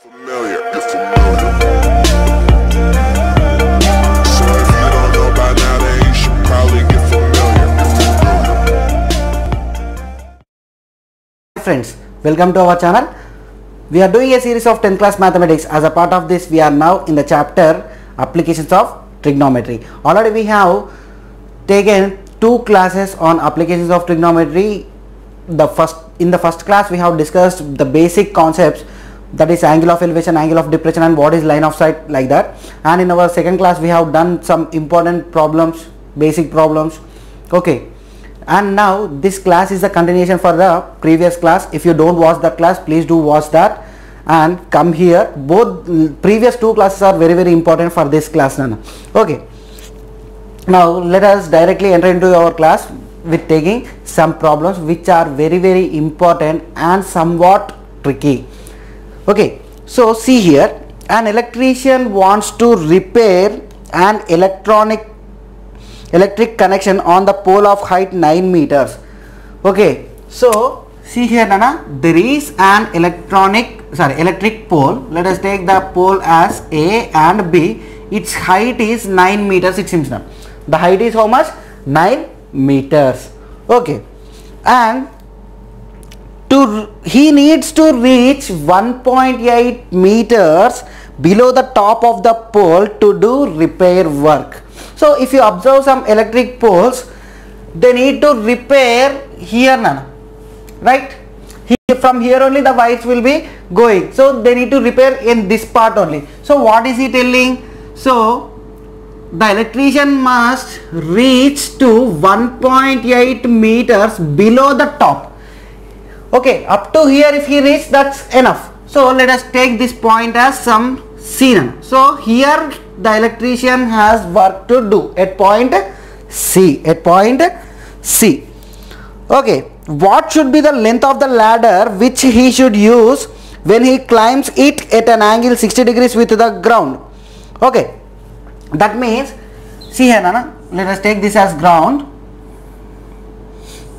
Familiar, you're familiar. So if you don't know by now, then you should probably get familiar. Friends, welcome to our channel. We are doing a series of 10th class mathematics. As a part of this, we are now in the chapter applications of trigonometry. Already we have taken 2 classes on applications of trigonometry. In the first class we have discussed the basic concepts, that is angle of elevation, angle of depression, and what is line of sight, like that. And in our second class we have done some important problems, basic problems. Okay, and now this class is a continuation for the previous class. If you don't watch that class, please do watch that and come here. Both previous 2 classes are very important for this class. Okay, now let us directly enter into our class with taking some problems which are very important and somewhat tricky. Okay, so see here, an electrician wants to repair an electric connection on the pole of height 9 meters. Okay, so see here, Nana, there is an electric pole. Let us take the pole as A and B. Its height is 9 meters, it seems now. The height is how much? 9 meters. Okay, and he needs to reach 1.8 meters below the top of the pole to do repair work. So if you observe some electric poles, they need to repair here, Nana, right? From here only the wires will be going, so they need to repair in this part only. So what is he telling? So the electrician must reach to 1.8 meters below the top. Okay, up to here if he reaches, that's enough. So let us take this point as some C. So here the electrician has work to do at point C. Okay, what should be the length of the ladder which he should use when he climbs it at an angle 60 degrees with the ground? Okay, that means, see here, Nana, let us take this as ground.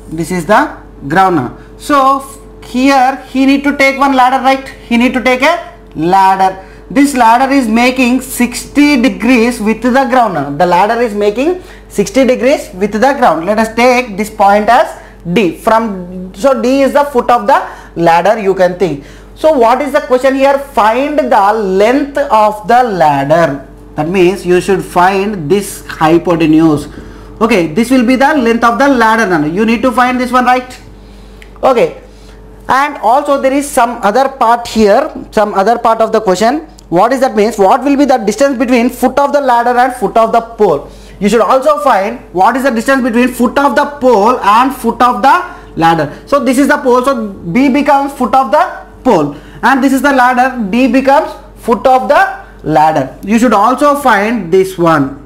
This is the ground now. So here he need to take one ladder, right? He need to take a ladder. This ladder is making 60 degrees with the ground now. The ladder is making 60 degrees with the ground. Let us take this point as D. So D is the foot of the ladder, you can think. So what is the question here? Find the length of the ladder. That means you should find this hypotenuse. Okay, this will be the length of the ladder now. You need to find this one, right? Okay, and also there is some other part here, some other part of the question. What is that means? What will be the distance between foot of the ladder and foot of the pole? You should also find what is the distance between foot of the pole and foot of the ladder. So this is the pole, so B becomes foot of the pole, and this is the ladder, D becomes foot of the ladder. You should also find this one.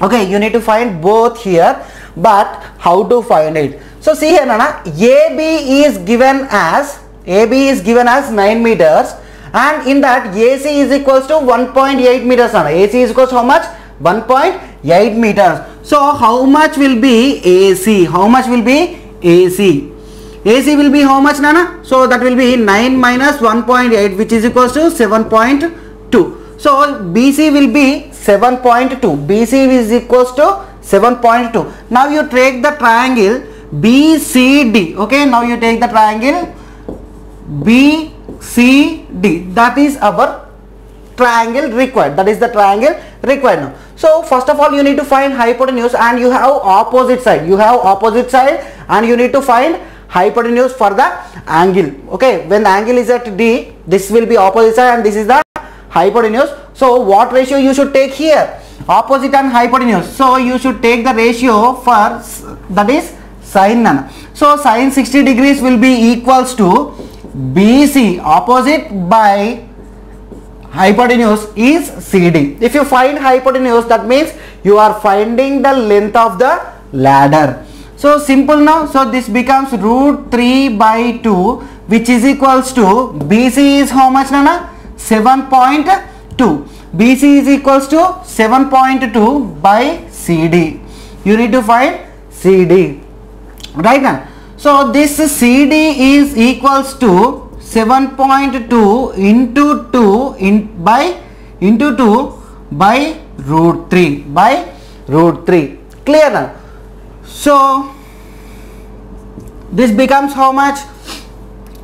Okay, you need to find both here, but how to find it? So see here, Nana, AB is given as 9 meters, and in that AC is equals to 1.8 meters. Nana. AC is equals to how much? 1.8 meters. So how much will be AC? How much will be AC? AC will be how much, Nana? So that will be 9 minus 1.8, which is equals to 7.2. So BC will be 7.2. BC is equals to 7.2. Now you take the triangle BCD. Okay, now you take the triangle BCD. That is our triangle required. That is the triangle required now. So first of all, you need to find hypotenuse, and you have opposite side. And you need to find hypotenuse for the angle. Okay, when the angle is at D, this will be opposite side, and this is the hypotenuse. So what ratio you should take here? Opposite and hypotenuse. So you should take the ratio for, that is sin. So sin 60 degrees will be equals to BC, opposite, by hypotenuse is CD. If you find hypotenuse, that means you are finding the length of the ladder. So simple now. So this becomes root 3 by 2, which is equals to BC is how much, Nana? 7.2. BC is equals to 7.2 by CD. You need to find CD, right now. So this CD is equals to 7.2 into 2 into 2 by root 3 by root 3. Clear now? So this becomes how much?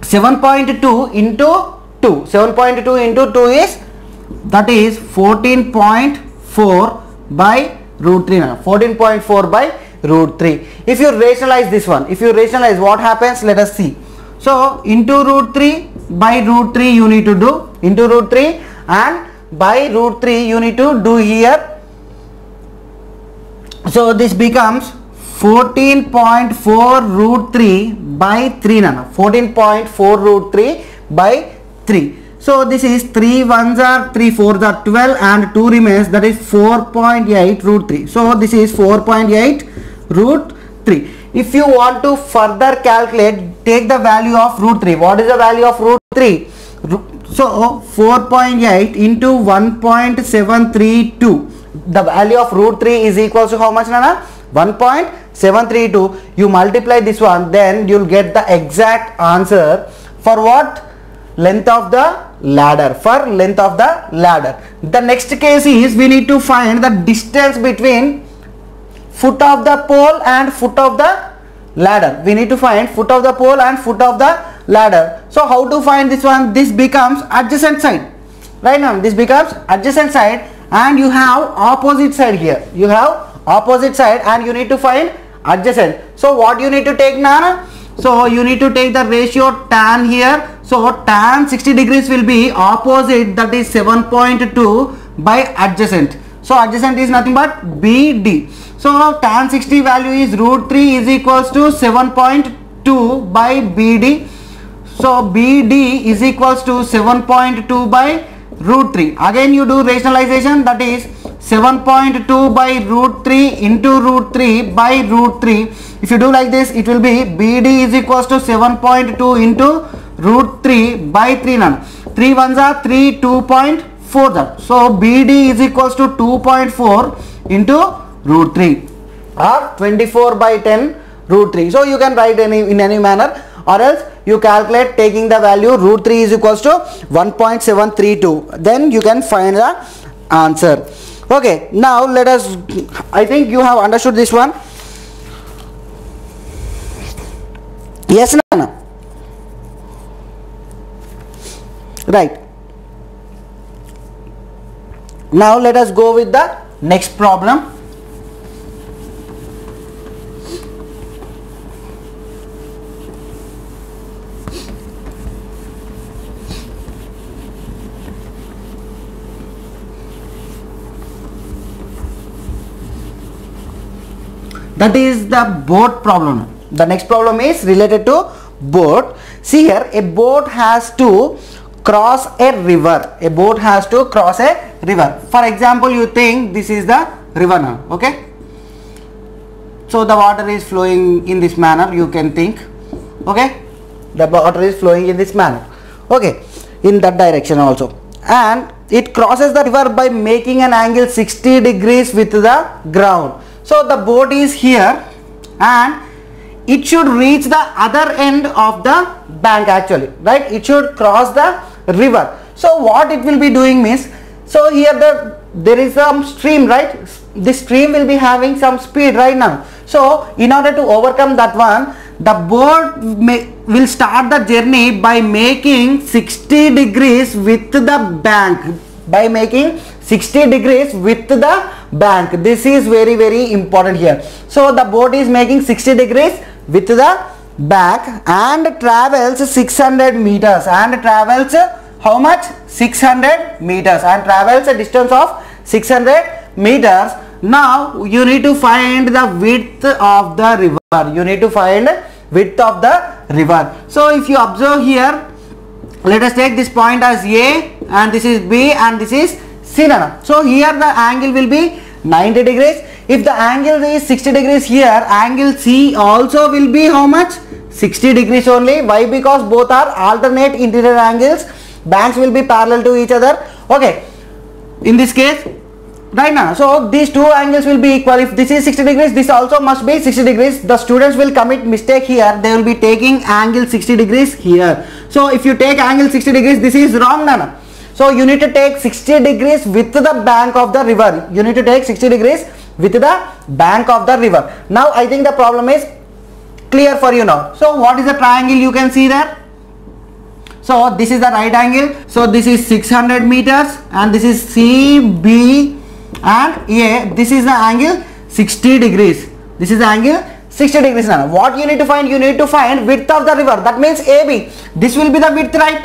7.2 into 2. 7.2 into 2 is, that is 14.4 by root 3 now. 14.4 by root 3. If you rationalize this one, if you rationalize, what happens? Let us see. So into root 3 by root 3 you need to do, into root 3, and by root 3 you need to do here. So this becomes 14.4 root 3 by 3 nana. 14.4 root 3 by 3. So this is 3 1s are 3 4s are 12 and 2 remains, that is 4.8 root 3. So this is 4.8 root 3. If you want to further calculate, take the value of root 3. What is the value of root 3? So 4.8 into 1.732. The value of root 3 is equals to how much, Nana? 1.732. You multiply this one, then you'll get the exact answer for what? Length of the ladder. For length of the ladder. The next case is we need to find the distance between foot of the pole and foot of the ladder. We need to find foot of the pole and foot of the ladder. So how to find this one? This becomes adjacent side. Right now this becomes adjacent side, and you have opposite side here. You have opposite side and you need to find adjacent. So what you need to take, Nana? So you need to take the ratio tan here. So tan 60 degrees will be opposite, that is 7.2 by adjacent. So adjacent is nothing but BD. So tan 60 value is root 3 is equals to 7.2 by BD. So BD is equals to 7.2 by root 3. Again you do rationalization, that is 7.2 by root 3 into root 3 by root 3. If you do like this, it will be BD is equals to 7.2 into root 3 by 3 none. 3 1s are 3, 2.4. So BD is equals to 2.4 into root 3 or 24 by 10 root 3. So you can write in any manner, or else you calculate taking the value root 3 is equals to 1.732. Then you can find the answer. Okay, now let us, I think you have understood this one. Yes, Nana? Right. Now let us go with the next problem. That is the boat problem. The next problem is related to boat. See here, a boat has to cross a river. A boat has to cross a river. For example, you think this is the river now, okay? So the water is flowing in this manner, you can think, okay? The water is flowing in this manner, okay? In that direction also. And it crosses the river by making an angle 60 degrees with the ground. So the boat is here and it should reach the other end of the bank actually, right? It should cross the river. So what it will be doing means, so here there is some stream, right? This stream will be having some speed right now. So in order to overcome that one, the boat will start the journey by making 60 degrees with the bank. By making 60 degrees with the bank. This is very, very important here. So the boat is making 60 degrees with the bank and travels 600 meters and travels how much? 600 meters and travels a distance of 600 meters. Now you need to find the width of the river. You need to find width of the river. So if you observe here, let us take this point as A and this is B and this is C. So here the angle will be 90 degrees. If the angle is 60 degrees here, angle C also will be how much? 60 degrees only. Why? Because both are alternate interior angles. Banks will be parallel to each other. Okay. In this case, right now, so these two angles will be equal. If this is 60 degrees, this also must be 60 degrees. The students will commit mistake here. They will be taking angle 60 degrees here. So if you take angle 60 degrees, this is wrong, Nana. So you need to take 60 degrees with the bank of the river. You need to take 60 degrees with the bank of the river. Now I think the problem is clear for you now. So what is the triangle you can see there? So this is the right angle. So this is 600 meters and this is C, B and A. This is the angle 60 degrees. This is the angle 60 degrees now. What you need to find? You need to find width of the river. That means AB. This will be the width, right?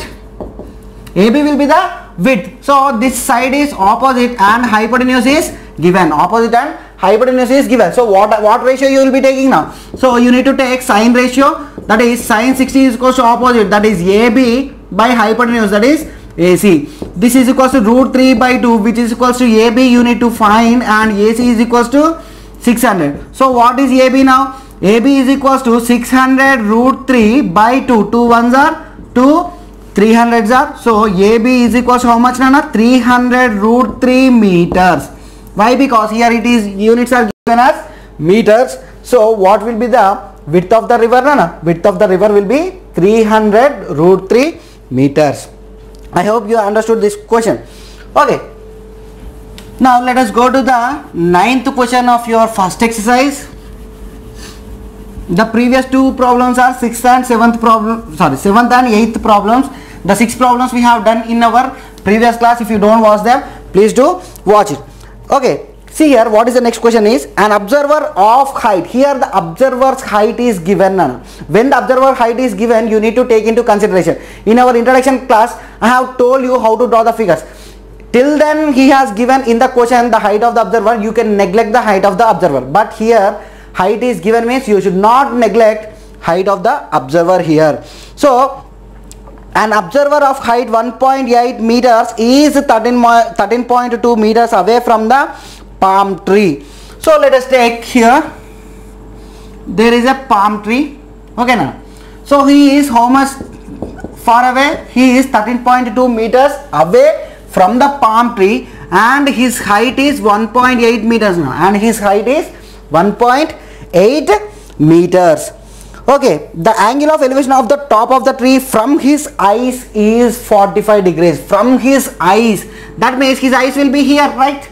AB will be the width. So this side is opposite and hypotenuse is given. Opposite and hypotenuse is given. So what ratio you will be taking now? So you need to take sine ratio. That is sine 60 is equals to opposite. That is AB by hypotenuse. That is AC. This is equals to root 3 by 2, which is equals to AB you need to find, and AC is equals to 600. So what is AB now? AB is equals to 600 root 3 by 2. 2 ones are 2, 300s are. So AB is equals to how much, Nana? 300 root 3 meters. Why? Because here it is units are given as meters. So what will be the width of the river, Nana? Width of the river will be 300 root 3 meters. I hope you understood this question. Okay. Now let us go to the 9th question of your first exercise. The previous two problems are 6th and 7th problem. Sorry, 7th and 8th problems. The 6 problems we have done in our previous class. If you don't watch them, please do watch it. Okay. See here, what is the next question is an observer of height. Here the observer's height is given. When the observer height is given, you need to take into consideration. In our introduction class, I have told you how to draw the figures. Till then he has given in the question the height of the observer. You can neglect the height of the observer. But here height is given means you should not neglect height of the observer here. So an observer of height 1.8 meters is 13.2 meters away from the palm tree. So let us take here, there is a palm tree. Okay now. So he is how much far away? He is 13.2 meters away from the palm tree and his height is 1.8 meters now. And his height is 1.8 meters. Okay, the angle of elevation of the top of the tree from his eyes is 45 degrees. From his eyes, that means his eyes will be here, right?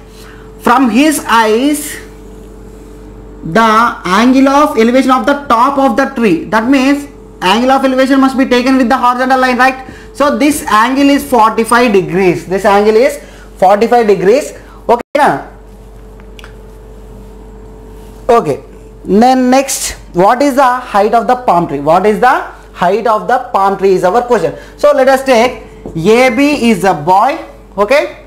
From his eyes, the angle of elevation of the top of the tree, that means angle of elevation must be taken with the horizontal line, right? So this angle is 45 degrees. This angle is 45 degrees. Okay now? Okay. Then next, what is the height of the palm tree? What is the height of the palm tree is our question. So let us take AB is the boy, okay,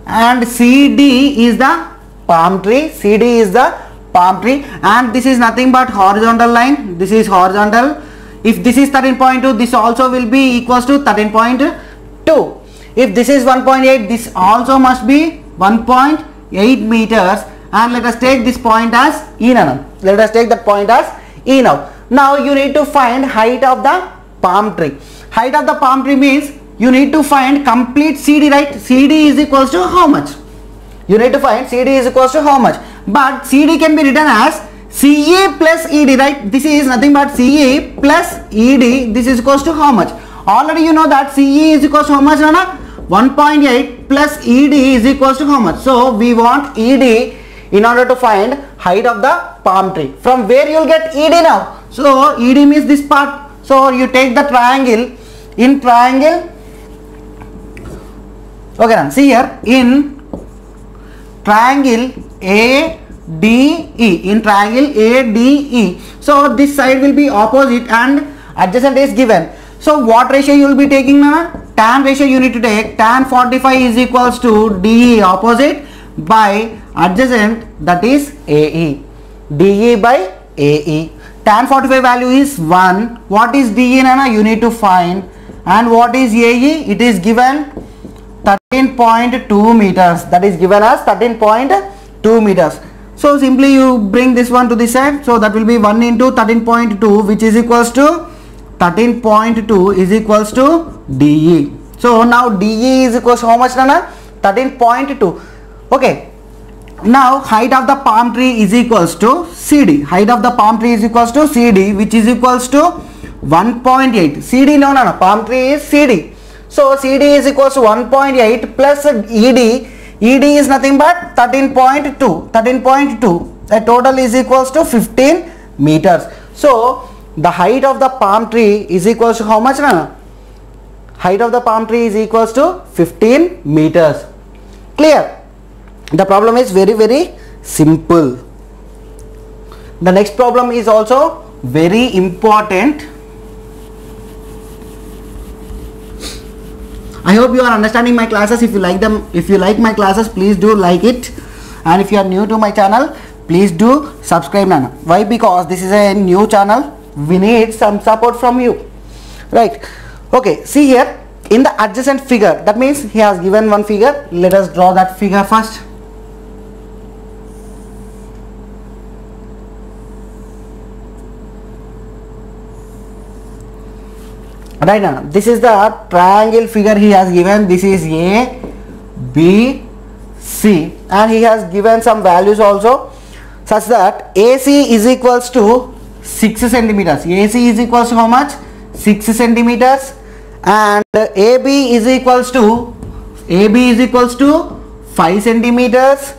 and CD is the palm tree. CD is the palm tree, and this is nothing but horizontal line. This is horizontal. If this is 13.2, this also will be equals to 13.2. If this is 1.8, this also must be 1.8 meters. And let us take this point as E now. Let us take that point as E now. Now you need to find height of the palm tree. Height of the palm tree means you need to find complete CD, right? CD is equals to how much? You need to find CD is equals to how much? But CD can be written as CE plus ED, right? This is nothing but CE plus ED. This is equals to how much? Already you know that CE is equals to how much, Nana? 1.8 plus ED is equals to how much? So we want ED in order to find height of the palm tree. From where you will get ED now? So ED means this part. So you take the triangle. In triangle, okay now, see here, in triangle ADE, in triangle ADE, so this side will be opposite and adjacent is given. So what ratio you will be taking now? Tan ratio you need to take. Tan 45 is equals to DE opposite by adjacent, that is AE. DE by AE. Tan 45 value is 1. What is DE, Nana? You need to find. And what is AE? It is given 13.2 meters. That is given as 13.2 meters. So simply you bring this one to this side. So that will be 1 into 13.2, which is equals to 13.2 is equals to DE. So now DE is equals to how much, Nana? 13.2. Okay. Now height of the palm tree is equals to CD. Height of the palm tree is equals to CD, which is equals to 1.8. CD no, palm tree is CD. So CD is equals to 1.8 plus ED. ED is nothing but 13.2. The total is equals to 15 meters. So the height of the palm tree is equals to how much? Height of the palm tree is equals to 15 meters. Clear? The problem is very, very simple. The next problem is also very important. I hope you are understanding my classes. If you like them, if you like my classes, please do like it. And if you are new to my channel, please do subscribe now. Why? Because this is a new channel. We need some support from you. Right. Okay. See here in the adjacent figure. That means he has given one figure. Let us draw that figure first. Right now, this is the triangle figure he has given. This is A, B, C, and he has given some values also, such that AC is equals to 6 centimeters. AC is equals to how much? 6 centimeters, and AB is equals to 5 centimeters,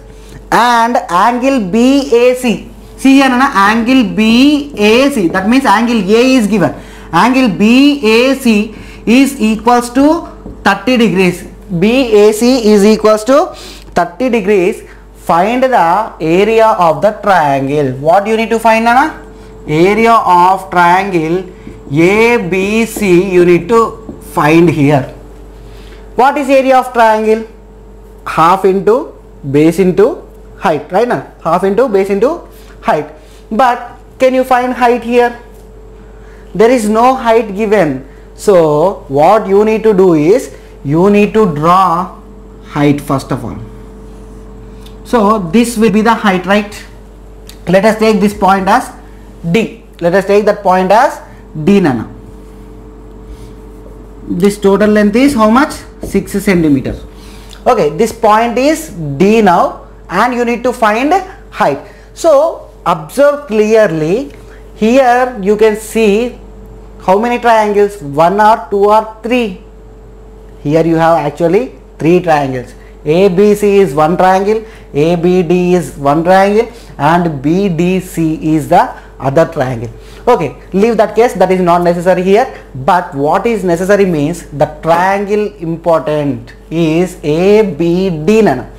and angle BAC. See here, angle BAC. That means angle A is given. Angle BAC is equals to 30 degrees. BAC is equals to 30 degrees. Find the area of the triangle. What you need to find, Nana? Area of triangle ABC you need to find here. What is area of triangle? Half into base into height, right now? Half into base into height. But can you find height here? There is no height given. So what you need to do is you need to draw height first of all. So this will be the height, right? Let us take this point as D. Let us take that point as D, Nana. This total length is how much? 6 centimeters. Okay, this point is D now, and you need to find height. So observe clearly. Here you can see how many triangles? 1 or 2 or 3. Here you have actually 3 triangles. ABC is one triangle, ABD is one triangle, and BDC is the other triangle. Okay, leave that case, that is not necessary here. But what is necessary means the triangle important is ABD, Nana.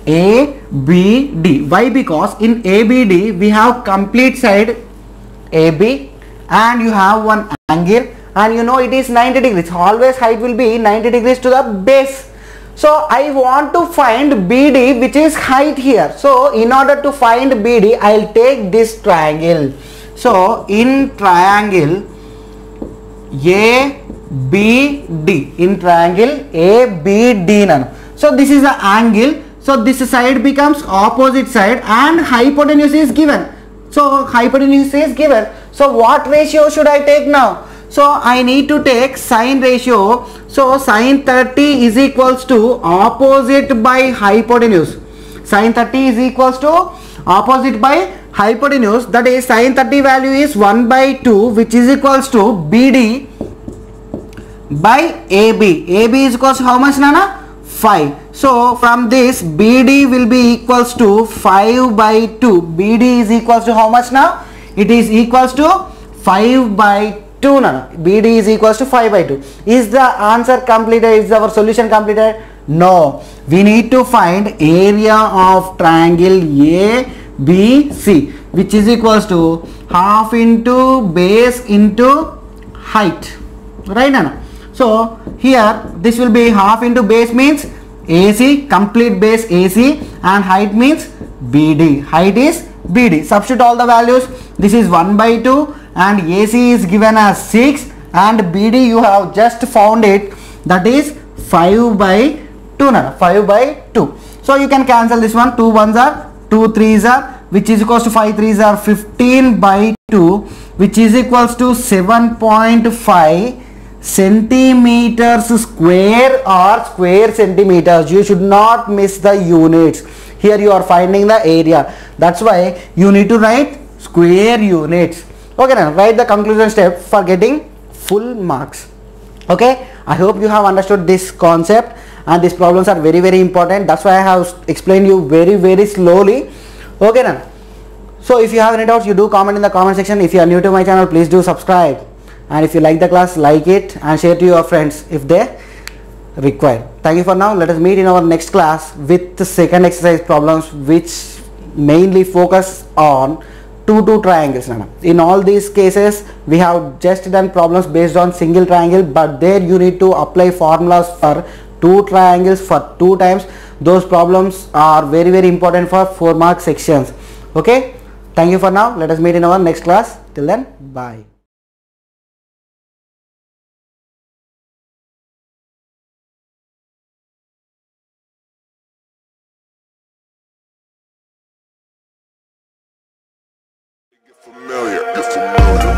ABD. Why? Because in ABD we have complete side AB, and you have one angle, and you know it is 90 degrees. Always height will be 90 degrees to the base. So I want to find BD, which is height here. So in order to find BD, I will take this triangle. So in triangle ABD, in triangle ABD, Nana. So this is the angle. So this side becomes opposite side, and hypotenuse is given. So hypotenuse is given. So what ratio should I take now? So I need to take sine ratio. So sine 30 is equals to opposite by hypotenuse. Sine 30 is equals to opposite by hypotenuse. That is sine 30 value is 1 by 2, which is equals to BD by AB. AB is equals to how much, Nana? 5. So from this BD will be equals to 5 by 2. BD is equals to how much now? It is equals to 5 by 2, Nana. BD is equals to 5 by 2. Is the answer completed? Is our solution completed? No. We need to find area of triangle ABC, which is equals to half into base into height. Right, Nana? So here this will be half into base means AC, complete base AC, and height means BD. Height is BD. Substitute all the values. This is 1 by 2, and AC is given as 6, and BD you have just found it, that is 5 by 2, 5 by 2. So you can cancel this one. 2 1s are 2 3s are, which is equals to 5 3s are 15 by 2, which is equals to 7.5 centimeters square or square centimeters. You should not miss the units. Here you are finding the area. That's why you need to write square units. Okay, now write the conclusion step for getting full marks. Okay, I hope you have understood this concept, and these problems are very very important. That's why I have explained you very very slowly. Okay now. So if you have any doubts, you do comment in the comment section. If you are new to my channel, please do subscribe, and if you like the class, like it and share to your friends if they require. Thank you for now. Let us meet in our next class with the second exercise problems, which mainly focus on two triangles. In all these cases we have just done problems based on single triangle, but there you need to apply formulas for two triangles for 2 times. Those problems are very very important for 4 mark sections. Okay, thank you for now. Let us meet in our next class. Till then, bye. Get familiar.